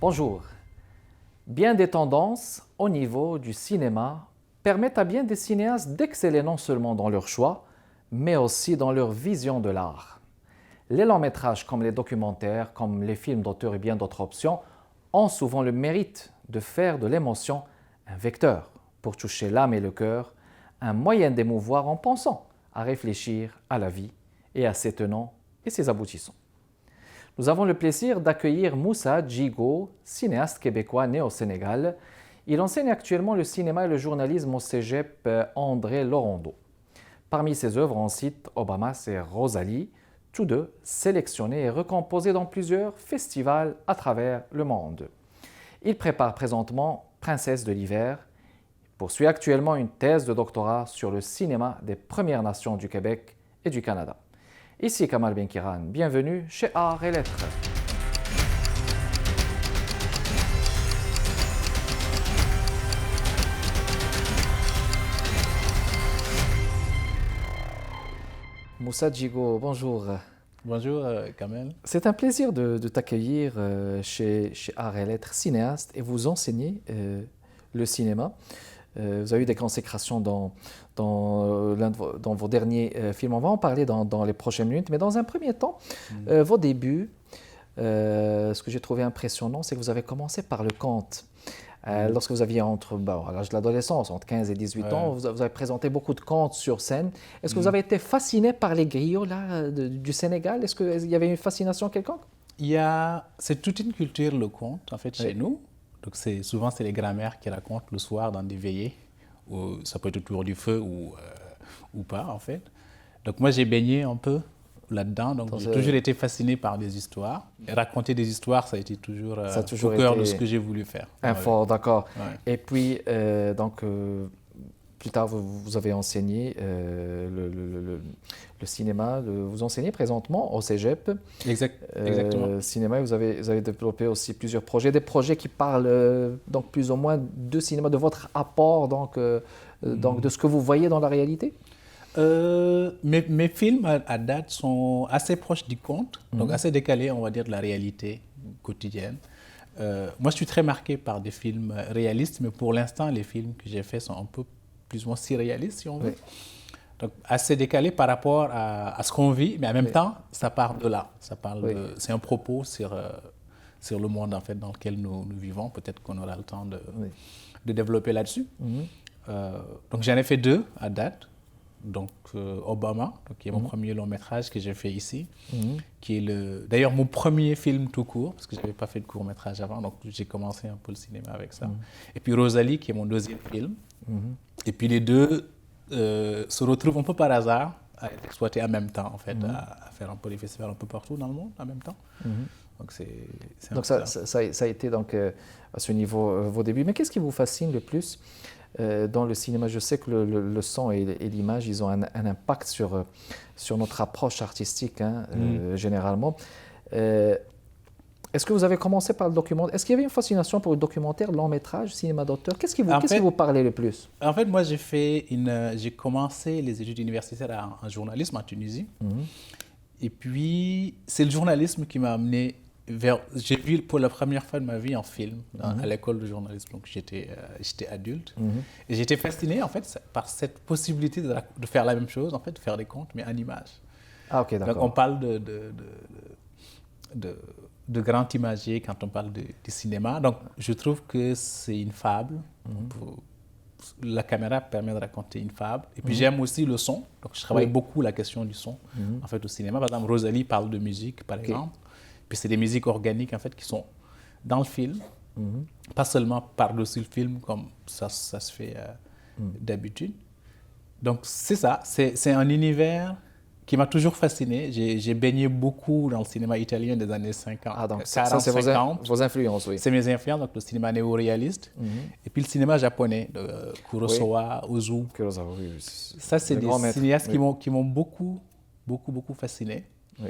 Bonjour. Bien des tendances au niveau du cinéma permettent à bien des cinéastes d'exceller non seulement dans leur choix, mais aussi dans leur vision de l'art. Les longs métrages comme les documentaires, comme les films d'auteur et bien d'autres options ont souvent le mérite de faire de l'émotion un vecteur pour toucher l'âme et le cœur, un moyen d'émouvoir en pensant à réfléchir à la vie et à ses tenants et ses aboutissants. Nous avons le plaisir d'accueillir Moussa Djigo, cinéaste québécois né au Sénégal. Il enseigne actuellement le cinéma et le journalisme au cégep André Laurendeau. Parmi ses œuvres, on cite Obamas et Rosalie, tous deux sélectionnés et recomposés dans plusieurs festivals à travers le monde. Il prépare présentement Princesse de l'hiver. Il poursuit actuellement une thèse de doctorat sur le cinéma des Premières Nations du Québec et du Canada. Ici Kamal Benkiran, bienvenue chez Art et Lettres. Moussa Djigo, bonjour. Bonjour Kamel. C'est un plaisir de t'accueillir chez Art et Lettres, cinéaste, et vous enseignez le cinéma. Vous avez eu des consécrations dans vos derniers films. On va en parler dans les prochaines minutes. Mais dans un premier temps, vos débuts, ce que j'ai trouvé impressionnant, c'est que vous avez commencé par le conte. Lorsque vous aviez à l'âge de l'adolescence, entre 15 et 18 ans, vous avez présenté beaucoup de contes sur scène. Est-ce que vous avez été fasciné par les griots là, du Sénégal? Est-ce qu'il y avait une fascination quelconque? C'est toute une culture, le conte, en fait, chez nous. Donc souvent, c'est les grands-mères qui racontent le soir dans des veillées, où ça peut être autour du feu ou pas, en fait. Donc moi, j'ai baigné un peu là-dedans, donc j'ai toujours été fasciné par des histoires. Et raconter des histoires, ça a été toujours, au cœur de ce que j'ai voulu faire. Fort, d'accord. Ouais. Et puis, plus tard, vous avez enseigné le cinéma. Vous enseignez présentement au cégep. Exactement. Cinéma, vous avez développé aussi plusieurs projets. Des projets qui parlent donc plus ou moins de cinéma, de votre apport, donc de ce que vous voyez dans la réalité. Mes films à date sont assez proches du conte, donc assez décalés, on va dire, de la réalité quotidienne. Moi, je suis très marqué par des films réalistes, mais pour l'instant, les films que j'ai faits sont un peu plus ou moins surréalistes, si on veut. Oui. Donc, assez décalés par rapport à ce qu'on vit, mais en même temps, ça part de là. C'est un propos sur le monde, en fait, dans lequel nous vivons. Peut-être qu'on aura le temps de développer là-dessus. Donc, j'en ai fait 2 à date. Donc, Obama, qui est mon premier long métrage que j'ai fait ici, qui est d'ailleurs mon premier film tout court, parce que je n'avais pas fait de court métrage avant, donc j'ai commencé un peu le cinéma avec ça. Et puis Rosalie, qui est mon deuxième film. Et puis les deux se retrouvent un peu par hasard à être exploités en même temps, en fait, à faire un peu les festivals un peu partout dans le monde en même temps. Donc ça a été donc, à ce niveau vos débuts. Mais qu'est-ce qui vous fascine le plus dans le cinéma? Je sais que le son et l'image, ils ont un impact sur notre approche artistique, généralement. Est-ce que vous avez commencé par le documentaire? Est-ce qu'il y avait une fascination pour le documentaire, long métrage, cinéma d'auteur? Qu'est-ce qui vous parlait le plus? En fait, moi, j'ai commencé les études universitaires en journalisme en Tunisie. Et puis, c'est le journalisme qui m'a amené j'ai vu pour la première fois de ma vie un film à l'école de journalisme, donc j'étais adulte. Et j'étais fasciné en fait par cette possibilité de faire la même chose, en fait, de faire des contes, mais en images. Ah, ok, d'accord. Donc on parle de grand imagier quand on parle du cinéma. Donc je trouve que c'est une fable. La caméra permet de raconter une fable. Et puis j'aime aussi le son. Donc je travaille beaucoup la question du son en fait, au cinéma. Par exemple, Rosalie parle de musique, par exemple. Puis c'est des musiques organiques en fait qui sont dans le film, pas seulement par-dessus le film comme ça se fait d'habitude. Donc c'est ça, c'est un univers qui m'a toujours fasciné. J'ai baigné beaucoup dans le cinéma italien des années 50. Ah, donc 40, ça c'est vos influences, oui. C'est mes influences, donc le cinéma néo-réaliste. Et puis le cinéma japonais, de Kurosawa, Ozu. Kurosawa, oui. Ça, c'est des cinéastes qui m'ont beaucoup fasciné. Oui.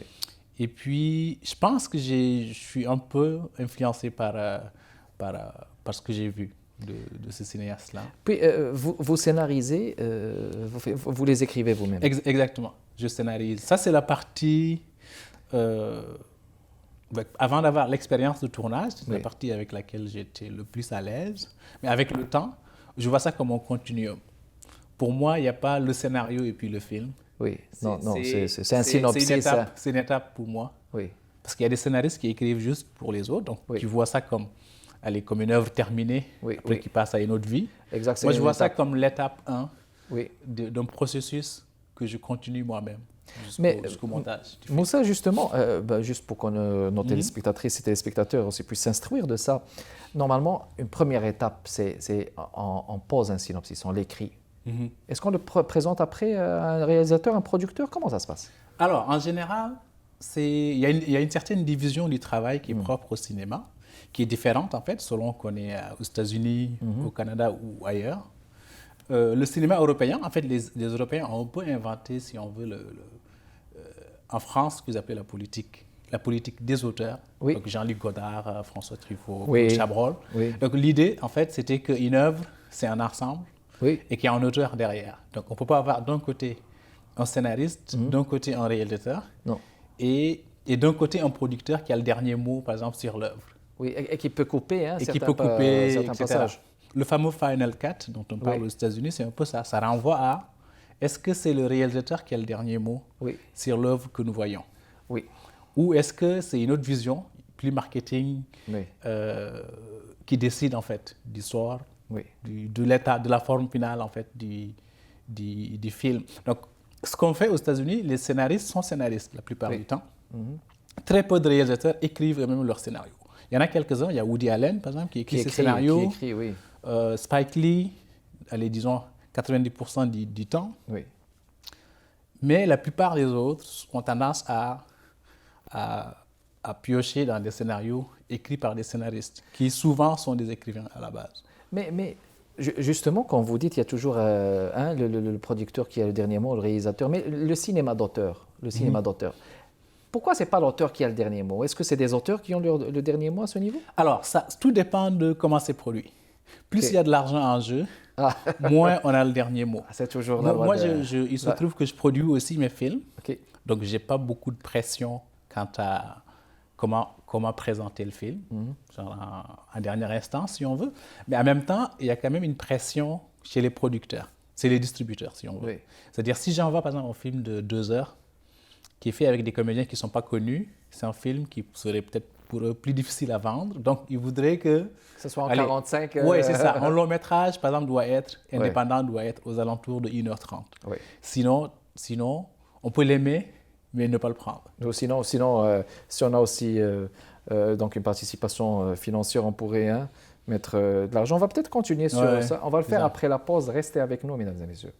Et puis, je pense que je suis un peu influencé par ce que j'ai vu de ces cinéastes-là. Puis, vous scénarisez, vous les écrivez vous-même? Exactement, je scénarise. Ça, c'est la partie Avant d'avoir l'expérience de tournage, c'est la partie avec laquelle j'étais le plus à l'aise. Mais avec le temps, je vois ça comme un continuum. Pour moi, il n'y a pas le scénario et puis le film. Oui, non, c'est un synopsis. C'est une étape pour moi. Oui. Parce qu'il y a des scénaristes qui écrivent juste pour les autres, donc qui voient ça comme, comme une œuvre terminée, après qui passe à une autre vie. Exact, moi, je vois ça comme l'étape 1 oui. d'un processus que je continue moi-même jusqu'au montage. Moussa, justement, juste pour que nos téléspectatrices et téléspectateurs aussi puissent s'instruire de ça, normalement, une première étape, c'est on pose un synopsis, on l'écrit. Est-ce qu'on le présente après à un réalisateur, un producteur? Comment ça se passe? Alors, en général, il y a une certaine division du travail qui est propre au cinéma, qui est différente en fait, selon qu'on est aux États-Unis, au Canada ou ailleurs. Le cinéma européen, en fait, les Européens ont un peu inventé, si on veut, en France, ce qu'ils appellent la politique des auteurs. Oui. Donc Jean-Luc Godard, François Truffaut, oui. Chabrol. Oui. Donc l'idée, en fait, c'était qu'une œuvre, c'est un ensemble et qu'il y a un auteur derrière. Donc on ne peut pas avoir d'un côté un scénariste, d'un côté un réalisateur et d'un côté un producteur qui a le dernier mot, par exemple, sur l'œuvre. Oui, et qui peut couper, certains passages. Le fameux Final Cut dont on parle aux États-Unis, c'est un peu ça. Ça renvoie à est-ce que c'est le réalisateur qui a le dernier mot sur l'œuvre que nous voyons? Oui. Ou est-ce que c'est une autre vision, plus marketing, qui décide en fait du sort, de l'état, de la forme finale en fait du film? Donc, ce qu'on fait aux États-Unis, les scénaristes sont scénaristes la plupart du temps. Très peu de réalisateurs écrivent eux-mêmes leurs scénarios. Il y en a quelques-uns, il y a Woody Allen par exemple qui écrit ses scénarios. Spike Lee, allez, disons 90% du temps. Oui. Mais la plupart des autres ont tendance à piocher dans des scénarios écrits par des scénaristes, qui souvent sont des écrivains à la base. Mais justement, quand vous dites, il y a toujours le producteur qui a le dernier mot, le réalisateur, mais le cinéma d'auteur, pourquoi ce n'est pas l'auteur qui a le dernier mot? Est-ce que c'est des auteurs qui ont le dernier mot à ce niveau? Alors, tout dépend de comment c'est produit. Plus il y a de l'argent en jeu, moins on a le dernit mot. C'est toujours la Moi, il se trouve que je produis aussi mes films, donc je n'ai pas beaucoup de pression quant à comment présenter le film, genre en dernière instance, si on veut. Mais en même temps, il y a quand même une pression chez les producteurs. C'est les distributeurs, si on veut. C'est-à-dire, si j'envoie, par exemple, un film de 2 heures, qui est fait avec des comédiens qui ne sont pas connus, c'est un film qui serait peut-être pour eux plus difficile à vendre. Donc, ils voudraient que ce soit en 45. Oui, c'est ça. Un long métrage, par exemple, doit être indépendant, doit être aux alentours de 1h30. Sinon, on peut l'aimer, mais ne pas le prendre. Sinon, si on a aussi donc une participation financière, on pourrait mettre de l'argent. On va peut-être continuer sur ça. On va le faire après la pause. Restez avec nous, mesdames et messieurs.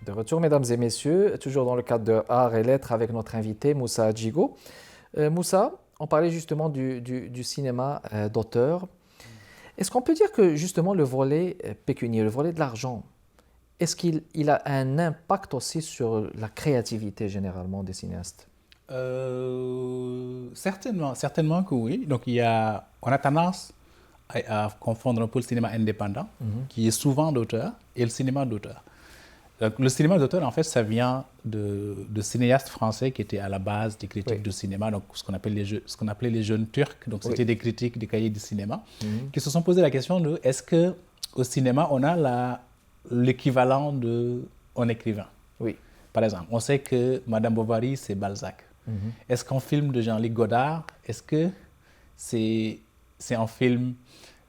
De retour, mesdames et messieurs, toujours dans le cadre de Art et Lettres avec notre invité Moussa Adjigo. Moussa, on parlait justement du cinéma d'auteur. Est-ce qu'on peut dire que justement le volet pécunier, le volet de l'argent, est-ce qu'il a un impact aussi sur la créativité généralement des cinéastes? Certainement que oui. Donc on a tendance à confondre un peu le cinéma indépendant, qui est souvent d'auteur, et le cinéma d'auteur. Donc, le cinéma d'auteur, en fait, ça vient de cinéastes français qui étaient à la base des critiques de cinéma, donc ce qu'on appelait les jeunes turcs. Donc, c'était des critiques des cahiers du cinéma, qui se sont posé la question de est-ce qu'au cinéma, on a l'équivalent d'un écrivain? Oui. Par exemple, on sait que Madame Bovary, c'est Balzac. Est-ce qu'un film de Jean-Luc Godard, est-ce que c'est un film...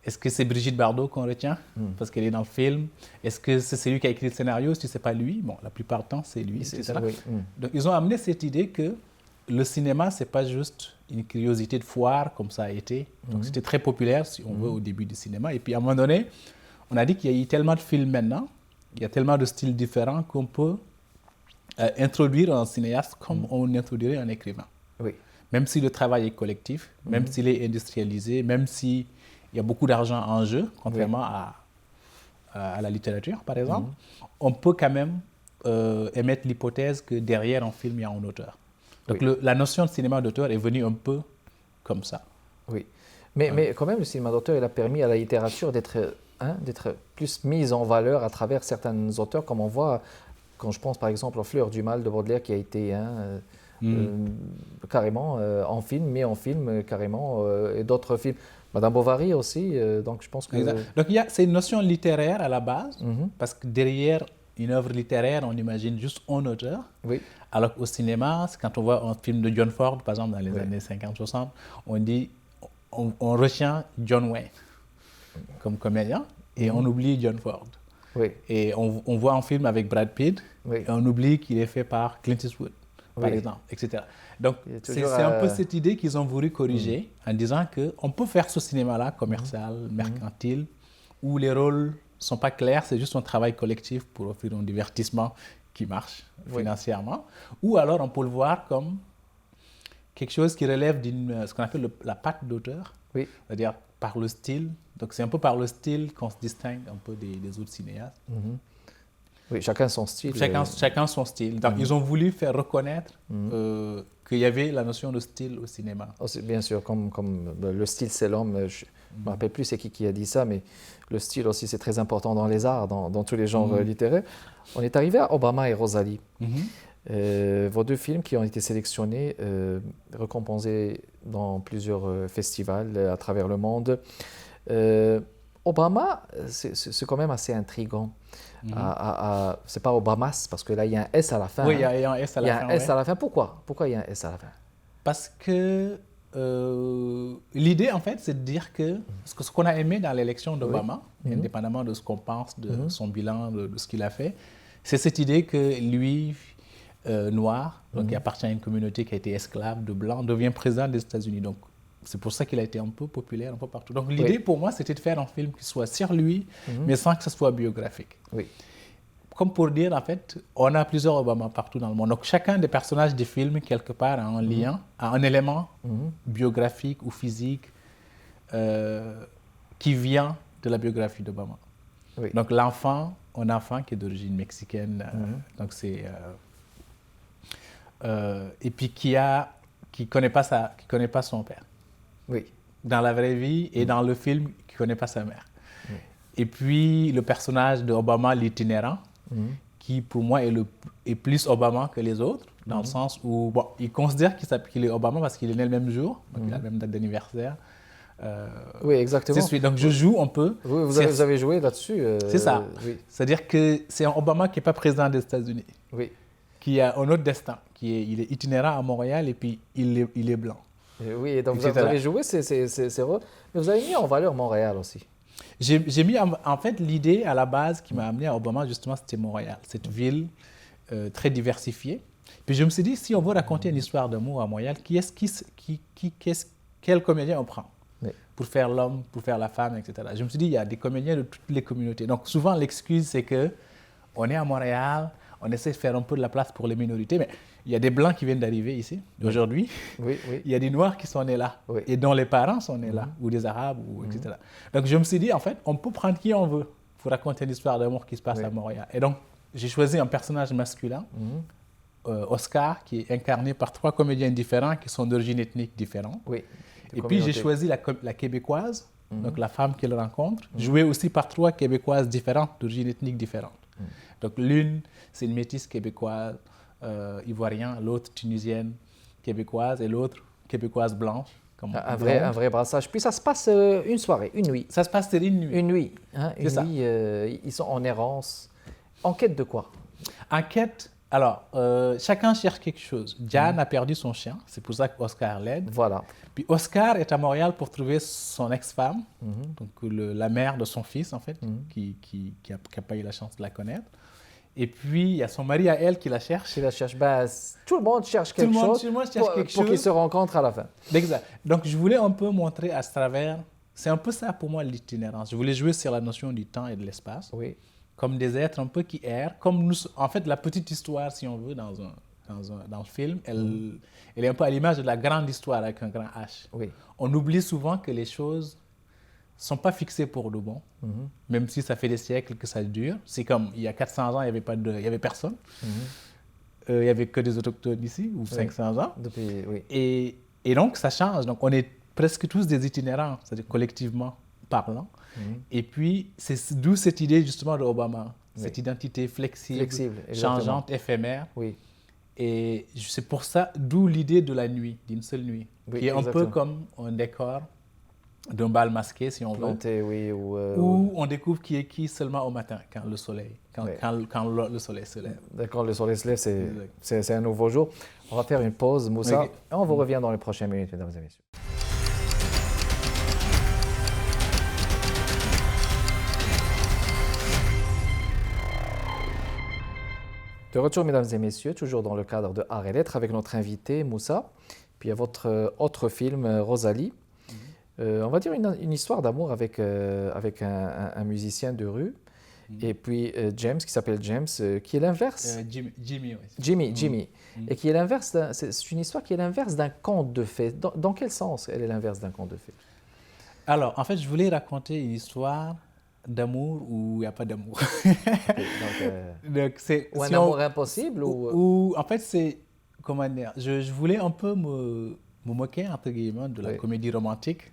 Est-ce que c'est Brigitte Bardot qu'on retient parce qu'elle est dans le film? Est-ce que c'est lui qui a écrit le scénario? Si ce n'est pas lui, bon, la plupart du temps, c'est lui. Donc, ils ont amené cette idée que le cinéma, ce n'est pas juste une curiosité de foire, comme ça a été. Donc, c'était très populaire, si on veut, au début du cinéma. Et puis, à un moment donné, on a dit qu'il y a eu tellement de films maintenant, il y a tellement de styles différents qu'on peut introduire un cinéaste comme on introduirait un écrivain. Oui. Même si le travail est collectif, même s'il est industrialisé, même si... il y a beaucoup d'argent en jeu, contrairement à la littérature, par exemple. On peut quand même émettre l'hypothèse que derrière un film, il y a un auteur. Donc la notion de cinéma d'auteur est venue un peu comme ça. Oui, mais quand même, le cinéma d'auteur, il a permis à la littérature d'être d'être plus mise en valeur à travers certains auteurs, comme on voit quand je pense par exemple aux Fleurs du Mal de Baudelaire qui a été carrément en film, mis en film carrément, et d'autres films. Madame Bovary aussi, donc je pense que... Exact. Donc c'est une notion littéraire à la base, Mhm. parce que derrière une œuvre littéraire, on imagine juste un auteur. Oui, Alors qu'au cinéma, quand on voit un film de John Ford, par exemple, dans les années 50-60, on retient John Wayne comme comédien et on oublie John Ford. oui, Et on voit un film avec Brad Pitt oui. et on oublie qu'il est fait par Clint Eastwood, par Oui. exemple, etc. Donc Il y a c'est toujours, un peu cette idée qu'ils ont voulu corriger en disant qu'on peut faire ce cinéma-là commercial, mercantile, où les rôles ne sont pas clairs, c'est juste un travail collectif pour offrir un divertissement qui marche financièrement. Ou alors on peut le voir comme quelque chose qui relève d'une ce qu'on appelle la patte d'auteur, Oui. c'est-à-dire par le style. Donc c'est un peu par le style qu'on se distingue un peu des autres cinéastes. Oui, chacun son style. Chacun son style. Donc ils ont voulu faire reconnaître qu'il y avait la notion de style au cinéma. Aussi, bien sûr, comme le style c'est l'homme, je ne me rappelle plus c'est qui a dit ça, mais le style aussi c'est très important dans les arts, dans tous les genres littéraires. On est arrivé à Obama et Rosalie. Vos deux films qui ont été sélectionnés, récompensés dans plusieurs festivals à travers le monde. Obama, c'est quand même assez intriguant. C'est pas Obamas, parce que là il y a un S à la fin. Oui, il y a un S à la fin. Il y a un S à la fin. Pourquoi il y a un S à la fin? Parce que l'idée, en fait, c'est de dire que ce qu'on a aimé dans l'élection d'Obama, indépendamment de ce qu'on pense de son bilan, de ce qu'il a fait, c'est cette idée que lui, noir, donc qui appartient à une communauté qui a été esclave de blanc, devient président des États-Unis. Donc, c'est pour ça qu'il a été un peu populaire un peu partout. Donc, l'idée pour moi, c'était de faire un film qui soit sur lui, mais sans que ce soit biographique. Oui. Comme pour dire, en fait, on a plusieurs Obama partout dans le monde. Donc, chacun des personnages des films, quelque part, a un lien, a un élément biographique ou physique qui vient de la biographie d'Obama. Oui. Donc, l'enfant, un enfant qui est d'origine mexicaine, donc c'est... et puis qui connaît pas son père. Oui. Dans la vraie vie et dans le film, qui connaît pas sa mère. Et puis, le personnage d'Obama, l'itinérant, qui pour moi est plus Obama que les autres, dans le sens où il considère qu'il est Obama parce qu'il est né le même jour, donc il a la même date d'anniversaire. Oui, exactement. Donc je joue un peu. Vous avez joué là-dessus. C'est ça. Oui. C'est-à-dire que c'est un Obama qui n'est pas président des États-Unis, Oui. qui a un autre destin, il est itinérant à Montréal et puis il est blanc. Oui, et donc vous avez joué ces rôles, mais vous avez mis en valeur Montréal aussi. J'ai mis en fait l'idée à la base qui m'a amené à Obama, justement, c'était Montréal, cette ville très diversifiée. Puis je me suis dit, si on veut raconter une histoire d'amour à Montréal, quel comédien on prend pour faire l'homme, pour faire la femme, etc. Je me suis dit, il y a des comédiens de toutes les communautés. Donc souvent, l'excuse, c'est qu'on est à Montréal, on essaie de faire un peu de la place pour les minorités, mais il y a des Blancs qui viennent d'arriver ici, aujourd'hui. Oui, oui. Il y a des Noirs qui sont nés là, et dont les parents sont nés là, ou des Arabes, etc. Donc je me suis dit, en fait, on peut prendre qui on veut pour raconter une histoire d'amour qui se passe à Montréal. Et donc, j'ai choisi un personnage masculin, Oscar, qui est incarné par 3 comédiens différents qui sont d'origine ethnique différente. Oui. Et puis j'ai choisi la Québécoise, donc la femme qu'il rencontre, jouée aussi par 3 Québécoises différentes, d'origine ethnique différente. Donc l'une, c'est une métisse québécoise, ivoirienne, l'autre tunisienne, québécoise, et l'autre québécoise blanche. Un vrai brassage. Puis ça se passe une soirée, une nuit. Ça se passe une nuit. Une nuit. Hein, une nuit, ils sont en errance. En quête de quoi? En quête. Alors, chacun cherche quelque chose. Diane a perdu son chien, c'est pour ça qu'Oscar l'aide. Voilà. Puis Oscar est à Montréal pour trouver son ex-femme, donc la mère de son fils, en fait, qui n'a pas eu la chance de la connaître. Et puis, il y a son mari à elle qui la cherche. Tout le monde cherche quelque chose pour qu'ils se rencontrent à la fin. Exact. Donc, je voulais un peu montrer à travers... C'est un peu ça pour moi l'itinérance. Je voulais jouer sur la notion du temps et de l'espace. Oui. Comme des êtres un peu qui errent. Comme nous, en fait, la petite histoire, si on veut, dans le film, elle est un peu à l'image de la grande histoire avec un grand H. Oui. On oublie souvent que les choses ne sont pas fixées pour de bon, même si ça fait des siècles que ça dure. C'est comme il y a 400 ans, il n'y avait personne. Il n'y avait que des autochtones ici, ou 500 ans. Depuis, oui. Et donc, ça change. Donc, on est presque tous des itinérants, c'est-à-dire collectivement. parlant. Et puis, c'est d'où cette idée justement d'Obama, cette identité flexible, changeante, éphémère. Oui. Et c'est pour ça, d'où l'idée de la nuit, d'une seule nuit, qui est un peu comme un décor d'un bal masqué, si on Planté, veut, oui, où on découvre qui est qui seulement au matin, quand le soleil, quand le soleil se lève. Quand le soleil se lève, c'est un nouveau jour. On va faire une pause, Moussa, et on vous revient dans les prochaines minutes, mesdames et messieurs. De retour, mesdames et messieurs, toujours dans le cadre de Art et Lettres avec notre invité Moussa, puis à votre autre film Rosalie. On va dire une histoire d'amour avec un musicien de rue, et puis James, qui s'appelle James, qui est l'inverse. Jimmy, oui. Jimmy. Et qui est l'inverse, c'est une histoire qui est l'inverse d'un conte de fées. Dans quel sens elle est l'inverse d'un conte de fées? Alors, en fait, je voulais raconter une histoire d'amour où il n'y a pas d'amour. Donc, ou un amour impossible ou en fait, c'est, comment dire, je voulais un peu me moquer, entre guillemets, de la comédie romantique,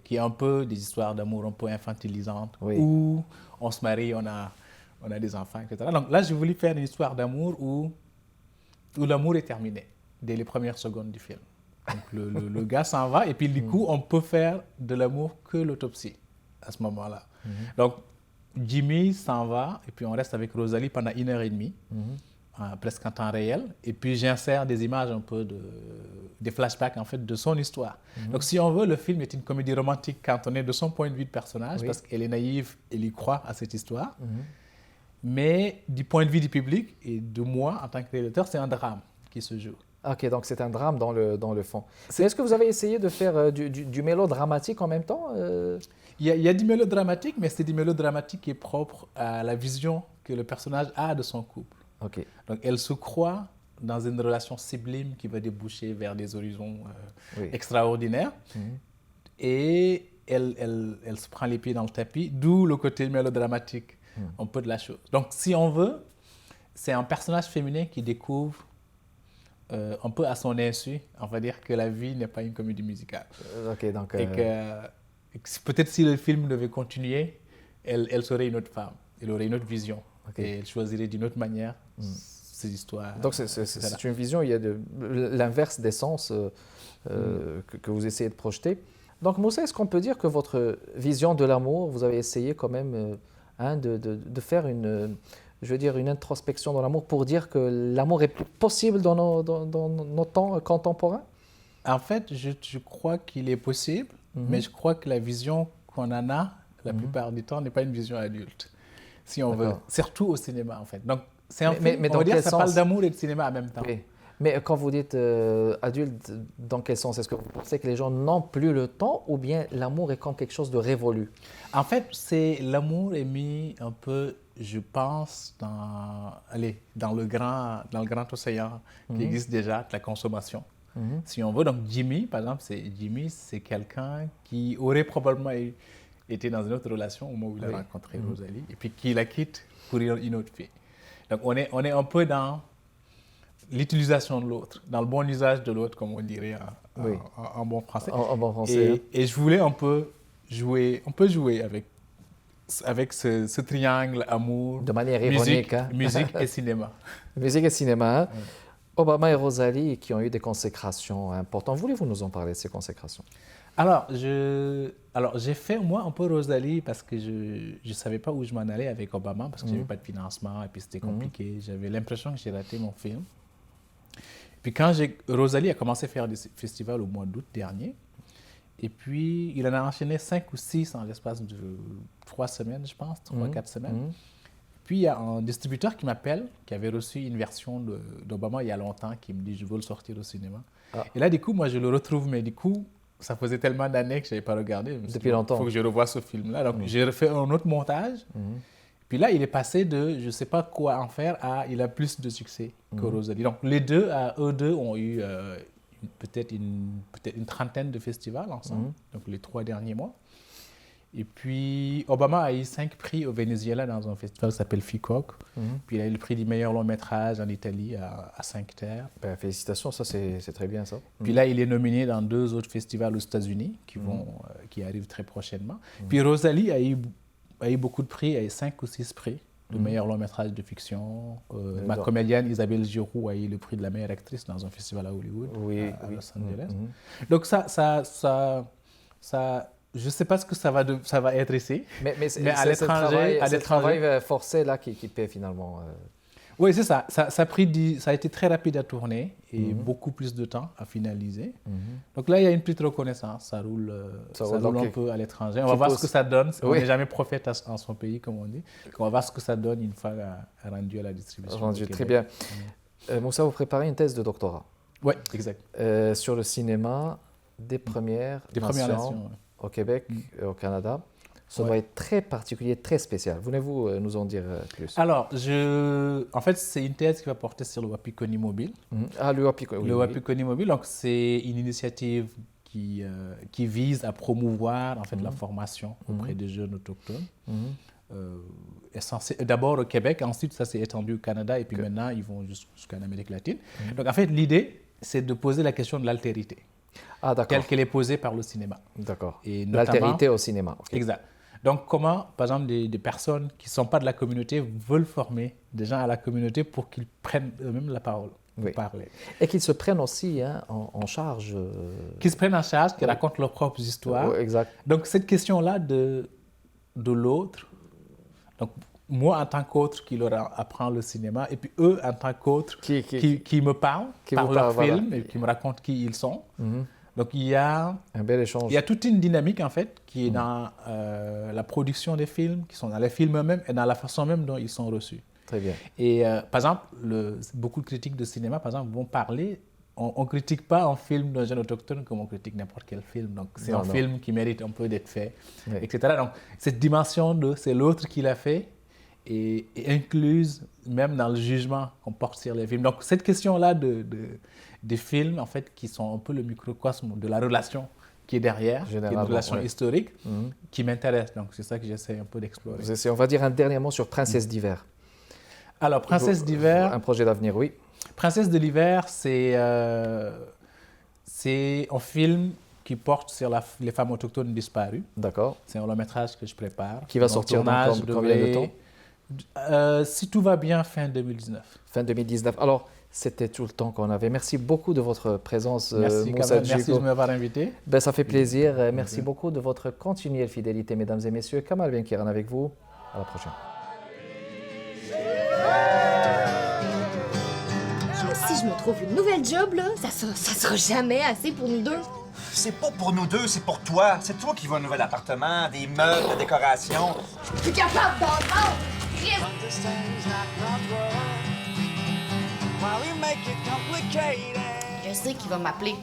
qui est un peu des histoires d'amour un peu infantilisantes, où on se marie, on a des enfants, etc. Donc là, je voulais faire une histoire d'amour où l'amour est terminé dès les premières secondes du film. Donc le gars s'en va, et puis du coup, on peut faire de l'amour que l'autopsie à ce moment-là. Donc, Jimmy s'en va, et puis on reste avec Rosalie pendant 1h30, presque en temps réel. Et puis j'insère des images un peu, des flashbacks en fait de son histoire. Donc si on veut, le film est une comédie romantique quand on est de son point de vue de personnage, parce qu'elle est naïve, elle y croit à cette histoire. Mais du point de vue du public et de moi en tant que réalisateur, c'est un drame qui se joue. Ok, donc c'est un drame dans le fond. Est-ce que vous avez essayé de faire du mélodramatique en même temps Il y a du mélodramatique, mais c'est du mélodramatique qui est propre à la vision que le personnage a de son couple. Okay. Donc elle se croit dans une relation sublime qui va déboucher vers des horizons extraordinaires. Et elle se prend les pieds dans le tapis, d'où le côté mélodramatique un peu de la chose. Donc si on veut, c'est un personnage féminin qui découvre un peu à son insu, on va dire que la vie n'est pas une comédie musicale. Donc, et que peut-être si le film devait continuer, elle serait une autre femme, elle aurait une autre vision, et elle choisirait d'une autre manière ces histoires. Donc c'est une vision, il y a l'inverse des sens que vous essayez de projeter. Donc Moussa, est-ce qu'on peut dire que votre vision de l'amour, vous avez essayé quand même de faire une introspection dans l'amour pour dire que l'amour est possible dans nos temps contemporains? En fait, je crois qu'il est possible, mais je crois que la vision qu'on en a, la plupart du temps, n'est pas une vision adulte, si on veut, surtout au cinéma, en fait. Donc, c'est un film, on va dire que ça parle d'amour et de cinéma en même temps. Oui. Mais quand vous dites adulte, dans quel sens? Est-ce que vous pensez que les gens n'ont plus le temps, ou bien l'amour est comme quelque chose de révolu? En fait, l'amour est mis un peu, je pense, dans le grand océan qui existe déjà, de la consommation, si on veut. Donc Jimmy, par exemple, c'est quelqu'un qui aurait probablement été dans une autre relation au moment où il a rencontré Rosalie, et puis qui la quitte pour une autre fille. Donc on est un peu dans l'utilisation de l'autre, dans le bon usage de l'autre, comme on dirait en bon français. En bon français. Et je voulais un peu jouer avec ce triangle amour, de manière ironique, musique et cinéma. Musique et cinéma. Obama et Rosalie qui ont eu des consécrations importantes. Voulez-vous nous en parler de ces consécrations? Alors, j'ai fait moi un peu Rosalie parce que je ne savais pas où je m'en allais avec Obama, parce que je n'avais pas de financement et puis c'était compliqué. J'avais l'impression que j'ai raté mon film. Puis quand Rosalie a commencé à faire des festivals au mois d'août dernier, et puis il en a enchaîné 5 ou 6 en l'espace de 3 semaines, je pense, 3-4 semaines. Puis il y a un distributeur qui m'appelle, qui avait reçu une version d'Obama il y a longtemps, qui me dit « je veux le sortir au cinéma ». Et là, du coup, moi je le retrouve, mais du coup, ça faisait tellement d'années que je n'avais pas regardé. Depuis longtemps. Il faut que je revoie ce film-là. Donc j'ai refait un autre montage. Puis là, il est passé de je ne sais pas quoi en faire à il a plus de succès que Rosalie. Donc les deux, eux deux, ont eu peut-être une trentaine de festivals ensemble, donc les 3 derniers mois. Et puis, Obama a eu 5 prix au Venezuela dans un festival qui s'appelle FICOC. Puis il a eu le prix du meilleur long métrage en Italie à 5 terres. Ben, félicitations, ça c'est très bien ça. Puis là, il est nominé dans 2 autres festivals aux États-Unis qui arrivent très prochainement. Puis Rosalie a eu beaucoup de prix, elle a eu 5 ou 6 prix de meilleur long métrage de fiction. Ma comédienne Isabelle Giroux a eu le prix de la meilleure actrice dans un festival à Hollywood, à Los Angeles. Donc ça je ne sais pas ce que ça va être ici, mais à l'étranger... C'est le travail forcé là qui paie finalement. Oui, c'est ça. Ça a été très rapide à tourner et beaucoup plus de temps à finaliser. Donc là, il y a une petite reconnaissance. Ça roule un peu à l'étranger. On va voir ce que ça donne. On n'est jamais prophète en son pays, comme on dit. On va voir ce que ça donne une fois rendu à la distribution. Rendu, très bien. Moussa, vous préparez une thèse de doctorat. Oui, exact. Sur le cinéma des Premières Nations. Au Québec et au Canada. Ça doit être très particulier, très spécial. Voulez-vous nous en dire plus? Alors, en fait, c'est une thèse qui va porter sur le Wapikoni Mobile. Le Wapikoni. Le Wapikoni Mobile, donc c'est une initiative qui vise à promouvoir en fait, la formation auprès des jeunes autochtones. D'abord au Québec, ensuite ça s'est étendu au Canada et puis maintenant ils vont jusqu'en Amérique latine. Donc en fait, l'idée, c'est de poser la question de l'altérité. Telle qu'elle est posée par le cinéma. D'accord. L'altérité au cinéma. Okay. Exact. Donc, comment, par exemple, des personnes qui ne sont pas de la communauté veulent former des gens à la communauté pour qu'ils prennent eux-mêmes la parole, pour parler. Et qu'ils se prennent aussi en charge. Qu'ils se prennent en charge, qu'ils racontent leurs propres histoires. Exact. Donc, cette question-là de l'autre, donc moi en tant qu'autre qui leur apprend le cinéma, et puis eux en tant qu'autres qui me parlent par leur film et qui me racontent qui ils sont. Donc il y a un bel échange. Il y a toute une dynamique en fait qui est dans la production des films, qui sont dans les films eux-mêmes et dans la façon même dont ils sont reçus. Très bien. Et par exemple, beaucoup de critiques de cinéma, par exemple, vont parler. On ne critique pas un film d'un jeune autochtone comme on critique n'importe quel film. Donc c'est un film qui mérite un peu d'être fait, etc. Donc cette dimension de c'est l'autre qui l'a fait et incluse même dans le jugement qu'on porte sur les films. Donc cette question-là des films, en fait, qui sont un peu le microcosme de la relation qui est derrière, qui est une relation historique, qui m'intéresse. Donc, c'est ça que j'essaie un peu d'explorer. On va dire un dernier mot sur Princesse d'hiver. Alors, Princesse d'hiver... Un projet d'avenir, oui. Princesse de l'hiver, c'est un film qui porte sur les femmes autochtones disparues. D'accord. C'est un long métrage que je prépare. Qui va sortir dans combien de temps? Si tout va bien, fin 2019. Fin 2019. Alors, c'était tout le temps qu'on avait. Merci beaucoup de votre présence, Moussa Djigo. Merci de m'avoir invité. Ça fait plaisir. Merci beaucoup de votre continuelle fidélité, mesdames et messieurs. Kamal Benkiran avec vous. À la prochaine. Si je me trouve une nouvelle job, là, ça sera jamais assez pour nous deux. C'est pas pour nous deux, c'est pour toi. C'est toi qui veux un nouvel appartement, des meubles, la décoration. Je suis capable d'entendre. Je sais qu'il va m'appeler.